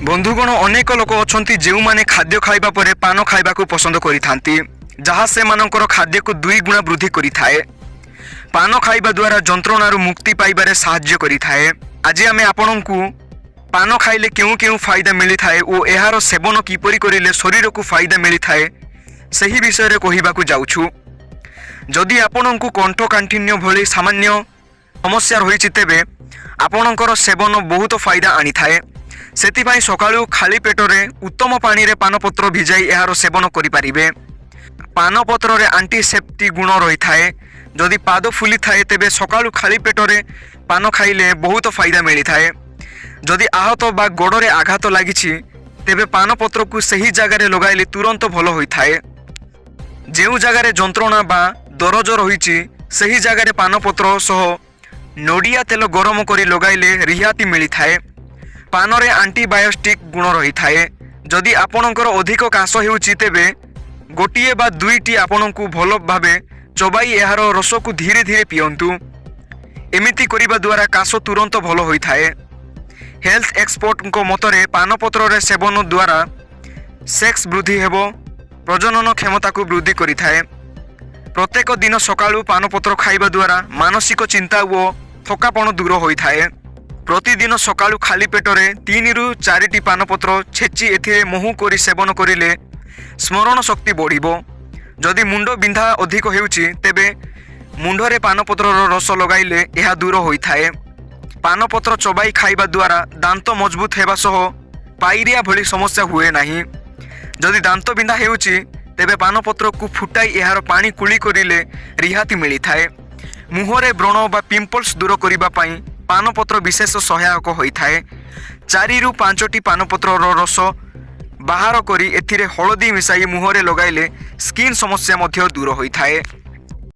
बंधुगण अनेक लोक अच्छा जो मैंने खाद्य खाइबा परे पान खाइबा को पसंद करिथांती जहाँ से मानकर खाद्य को दुई गुणा वृद्धि करिथाए। पान खाइबा द्वारा जंत्रणार मुक्ति पाइबारे साहाय्य करिथाए। आज आम आपनकु पान खाइले केउ केउ फायदा मिली थाए और एहार सेवन किपरि करिले शरीर को फायदा मिली थाए सही विषय रे कहिबाकु जाउछु। जदि आपनकु कंठकाठिन्य भली सामान्य समस्या रही तेबे आपणकर सेवन बहुत फायदा आनी थाए। सेतिपाई सकाळु खाली पेटरे उत्तम पानी रे पानपत्र भिजाई एहार सेवन करिपारिबे। पानपत्र रे एंटीसेप्टिक गुण रही थाए। जदि पाद फुली थाए तेबे सकाळु खाली पेटरे पान खाइले बहुत फायदा मिली थाए। जदि आहत बा गोड़े आघात लागिछि तेबे पानपत्र को सही जगार लगाइले तुरंत भल होई थाए। जेउ जगार जंत्रणा बा दरज रहिछि सही जगार पानपत्र सह नडिया तेल गरम करी लगाइले रिहाती मिली थाए। पान रे एंटीबायोटिक गुण रही थाए। जदि आपणकर अधिक काश हेउछि तेबे गोटिए बा दुईटी आपणकु भल भाबे चबाई एहार रस को धीरे धीरे पियंतु। एमिति करिबा द्वारा काश तुरंत भल होई थाए। हेल्थ एक्सपर्ट को मतरे पानपत्र रे सेवन द्वारा सेक्स वृद्धि हेबो, प्रजनन क्षमता को वृद्धि करि थाए। प्रत्येक दिन सकाळु पानपत्र खाइबा द्वारा मानसिक चिंता व थकापण दूर होई थाए। प्रतिदिन सकाळु खाली पेटरे 3 रु 4टी पानपत्र छेची एथिरे महू करी सेवन करिले स्मरण शक्ति बढ़िबो। जदि मुंड बिंधा अधिक हेउछि तेबे मुंडरे पानपत्रर रस लगाइले एहा दूर होई थाए। पानपत्र चबाई खाइबा द्वारा दांत मजबूत हेबा सह पाइरिया भली समस्या हुए नाही। जदि दांत बिंधा हेउछि तेबे पानपत्र को फुटाई एहार पानी कुली करिले रिहाती मिली थाए। मुहरे व्रण बा पिंपल्स दूर करिबा पई पानपत्र विशेष सहायक होई थाए। 4 रु 5टी पानपत्रर रस बाहर करी एथिरे हळदी मिसाई मुहरे लगाइले स्किन समस्या मध्य दूर होई थाए।